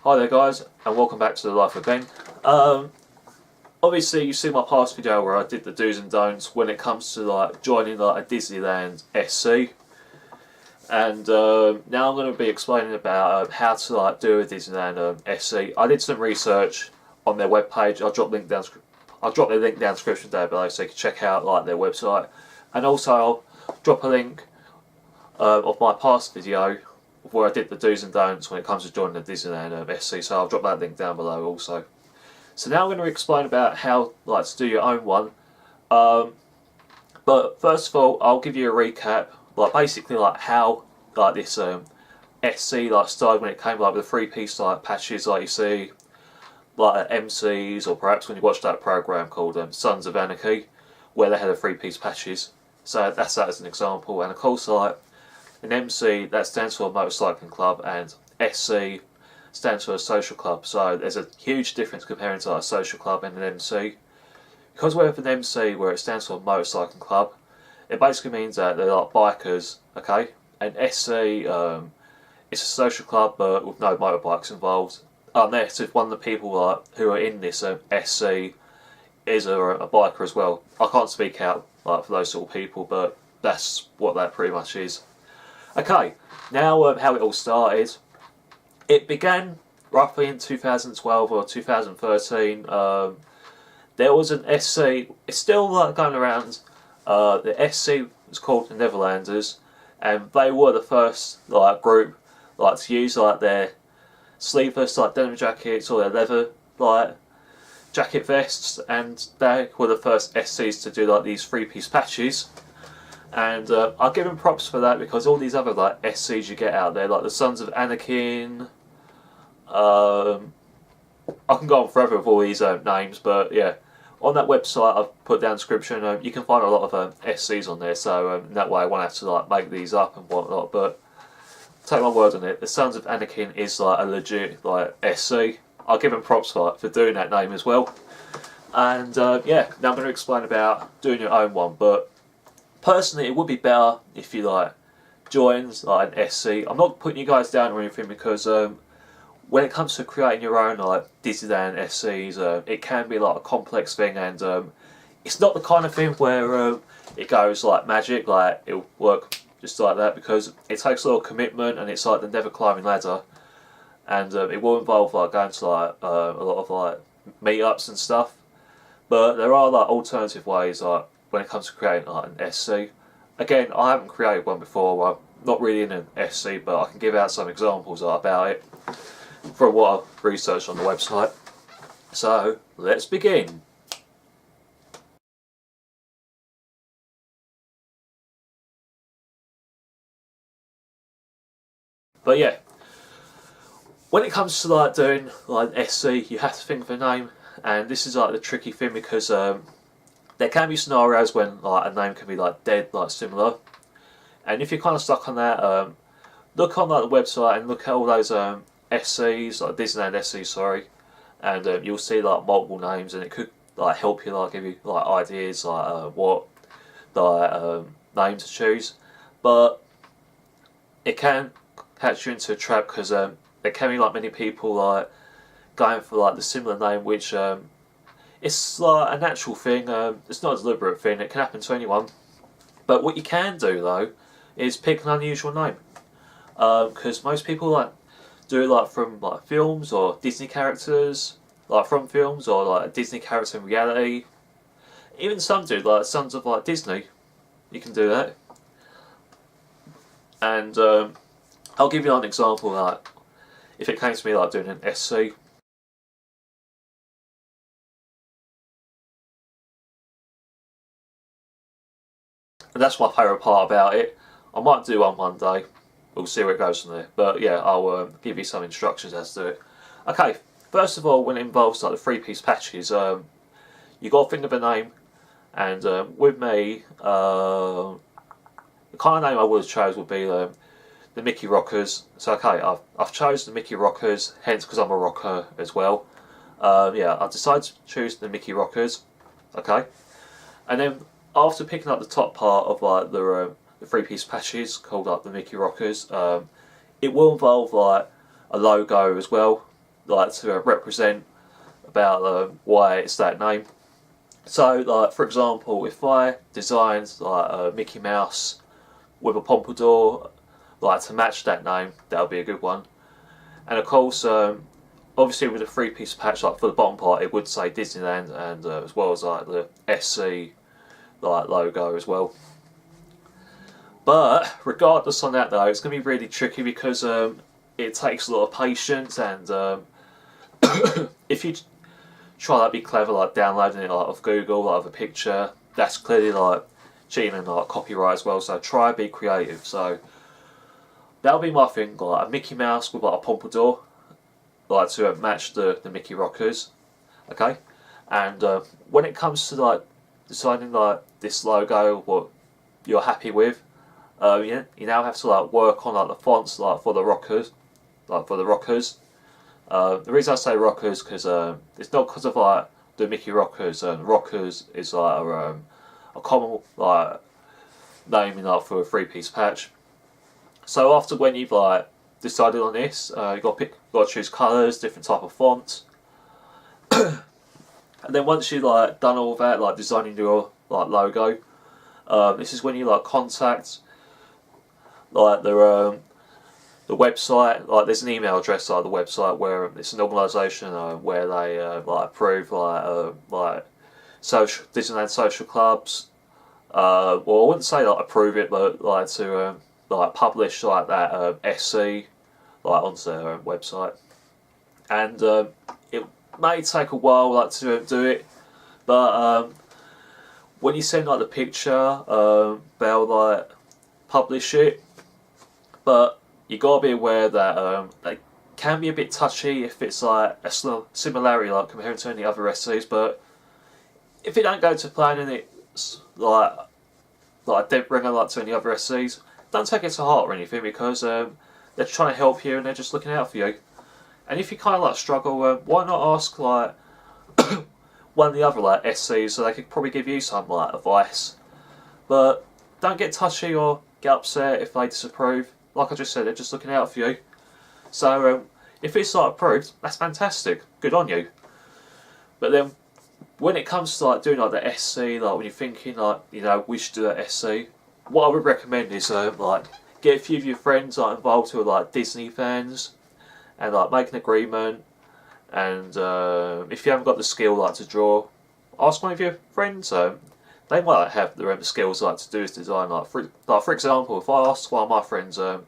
Hi there guys, and welcome back to the Life of Ben. Obviously you've seen my past video where I did the do's and don'ts when it comes to joining a Disneyland SC, and now I'm going to be explaining about how to do a Disneyland SC. I did some research on their webpage. I'll drop the link down the description down below so you can check out their website, and also I'll drop a link of my past video where I did the do's and don'ts when it comes to joining the Disneyland SC, so I'll drop that link down below also. So now I'm going to explain about how to do your own one. But first of all, I'll give you a recap, basically how this SC started when it came with the three-piece patches you see at MCs, or perhaps when you watched that program called Sons of Anarchy, where they had the three-piece patches. So that's that as an example, and of course an MC, that stands for a motorcycling club, and SC stands for a social club. So there's a huge difference comparing to a social club and an MC. Because we have an MC where it stands for a motorcycling club, it basically means that they're bikers, okay? And SC, it's a social club but with no motorbikes involved. Unless if one of the people who are in this SC is a biker as well. I can't speak out for those sort of people, but that's what that pretty much is. Okay, now how it all started. It began roughly in 2012 or 2013. There was an SC, it's still going around. The SC was called the Netherlanders, and they were the first group to use their sleeveless denim jackets or their leather jacket vests, and they were the first SCs to do these three-piece patches. And I'll give them props for that, because all these other SCs you get out there, the Sons of Anarchy, I can go on forever with all these names, but yeah, on that website I've put down the description, you can find a lot of SCs on there, so that way I won't have to make these up and whatnot. But take my word on it, the Sons of Anarchy is a legit SC. I'll give them props for doing that name as well. And yeah, now I'm going to explain about doing your own one. But personally, it would be better if you joined an SC. I'm not putting you guys down or anything, because when it comes to creating your own Disneyland SCs, it can be a complex thing, and it's not the kind of thing where it goes magic, it'll work just like that, because it takes a lot of commitment, and it's the never climbing ladder, and it will involve going to a lot of meetups and stuff. But there are alternative ways when it comes to creating an SC. Again, I haven't created one before. I'm not really in an SC, but I can give out some examples about it from what I've researched on the website. So let's begin. But yeah, when it comes to doing an SC, you have to think of a name, and this is the tricky thing, because there can be scenarios when a name can be dead similar, and if you're kind of stuck on that, look on the website and look at all those SCs, Disneyland SC, sorry, and you'll see multiple names, and it could help you give you ideas what name to choose. But it can catch you into a trap, because there can be many people going for the similar name, which it's a natural thing. It's not a deliberate thing. It can happen to anyone. But what you can do though is pick an unusual name, because most people do from films or Disney characters, from films, or a Disney character in reality. Even some do Sons of Disney. You can do that. And I'll give you an example. If it came to me doing an SC. And that's my favourite part about it. I might do one day. We'll see where it goes from there. But yeah, I'll give you some instructions as to it. Okay, first of all, when it involves the three-piece patches, you got to think of a name. And with me, the kind of name I would have chose would be the Mickey Rockers. So okay, I've chosen the Mickey Rockers, hence because I'm a rocker as well. Yeah, I decided to choose the Mickey Rockers. Okay, and then after picking up the top part of the three-piece patches called the Mickey Rockers, it will involve a logo as well. like to represent about why it's that name. So, like for example, if I designed like a Mickey Mouse with a pompadour, like to match that name, that would be a good one. And of course, obviously with a three-piece patch, like for the bottom part, it would say Disneyland, and as well as like the SC like logo as well. But regardless on that though, it's going to be really tricky because it takes a lot of patience, and if you try to be clever, like downloading it like off Google, like of a picture, that's clearly like cheating and like copyright as well. So try and be creative. So that'll be my thing, like a Mickey Mouse with like a pompadour, like to match the Mickey Rockers. Okay, and when it comes to like deciding like this logo, what you're happy with, you now have to like work on like the fonts like for the rockers, The reason I say rockers because it's not because of like the Mickey Rockers. Rockers is like a common like name like for a three-piece patch. So after when you've like decided on this, you got to choose colours, different type of fonts, and then once you like done all that, like designing your like logo, this is when you like contact like the website. Like there's an email address like the website where it's an organisation where they like approve like social Disneyland social clubs. Well, I wouldn't say like approve it, but like to like publish like that SC like onto their website, and it may take a while like to do it, but when you send like the picture, they'll like publish it, but you gotta be aware that they can be a bit touchy if it's like a similarity like compared to any other SCs. But if it don't go to plan and it's like a dead ringer like to any other SCs, don't take it to heart or anything, because they're trying to help you and they're just looking out for you. And if you kind of like struggle, why not ask like one of the other like SCs, so they could probably give you some like advice. But don't get touchy or get upset if they disapprove. Like I just said, they're just looking out for you. So if it's like approved, that's fantastic. Good on you. But then when it comes to like doing like the SC, like when you're thinking like, you know, we should do that SC, what I would recommend is like get a few of your friends like involved who are like Disney fans, and like make an agreement. And if you haven't got the skill like to draw, ask one of your friends. They might have the skills like to do this design. Like for example, if I asked one of my friends, do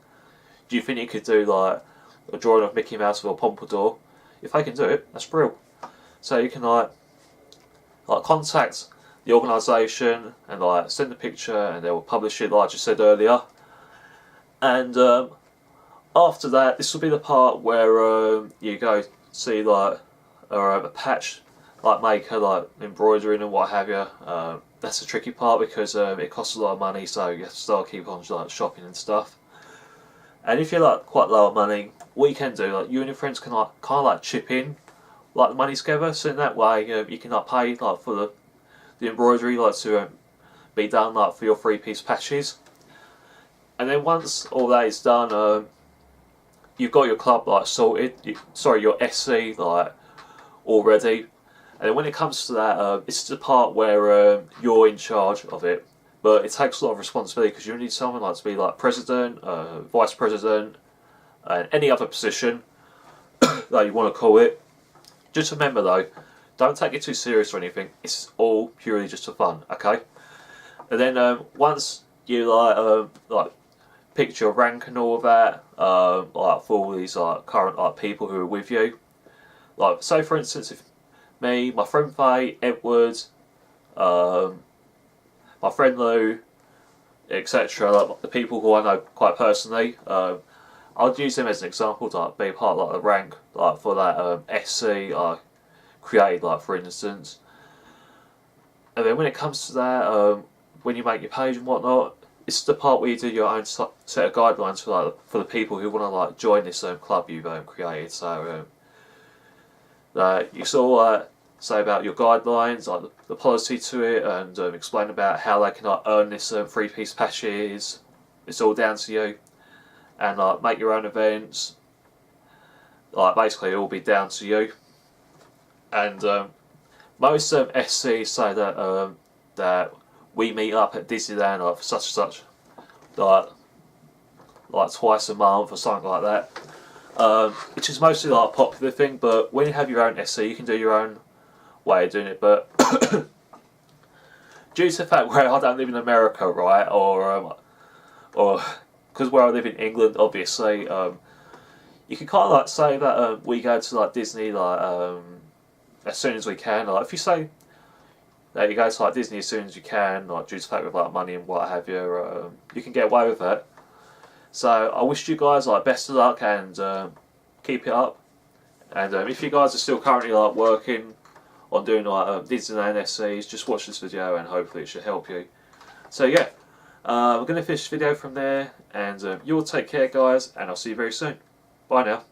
you think you could do like a drawing of Mickey Mouse with a pompadour? If they can do it, that's brilliant. So you can like contact the organisation and like send a picture, and they will publish it like I just said earlier. And after that, this will be the part where you go see like a patch like maker, like embroidering and what have you. That's the tricky part because it costs a lot of money, so you have to start keep on like shopping and stuff. And if you're like quite low on money, what you can do, like you and your friends can like kind of like chip in like the money together, so in that way you can like pay like for the embroidery like to be done like for your three-piece patches. And then once all that is done, you've got your club like sorted, your SC like already. And then when it comes to that, it's the part where you're in charge of it. But it takes a lot of responsibility because you need someone like to be like president, vice president, and any other position that you want to call it. Just remember though, don't take it too serious or anything. It's all purely just for fun, okay? And then once you like picked your rank and all of that, like for all these like current like people who are with you, like say for instance, if me, my friend Faye, Edward, my friend Lou, etc., like the people who I know quite personally, I'd use them as an example to like, be part of like, the rank like for that SC I created, like for instance. And then when it comes to that, when you make your page and whatnot, it's the part where you do your own set of guidelines for the people who want to like join this club you've created. So you sort of say about your guidelines, like the policy to it, and explain about how they can earn this three-piece patches. It's all down to you, and make your own events. like basically it will be down to you. And most SCs say that that we meet up at Disneyland like for such and such, like twice a month or something like that, which is mostly like a popular thing. But when you have your own SC, you can do your own way of doing it. But due to the fact where I don't live in America, right, or because where I live in England, obviously, you can kind of like say that we go to like Disney like as soon as we can. Like if you say that you go to like Disney as soon as you can, like due to the fact with like money and what have you, you can get away with it. So I wish you guys like best of luck and keep it up. And if you guys are still currently like working on doing like Disneyland SCs, just watch this video and hopefully it should help you. So yeah, I'm going to finish the video from there, and you'll take care guys, and I'll see you very soon. Bye now.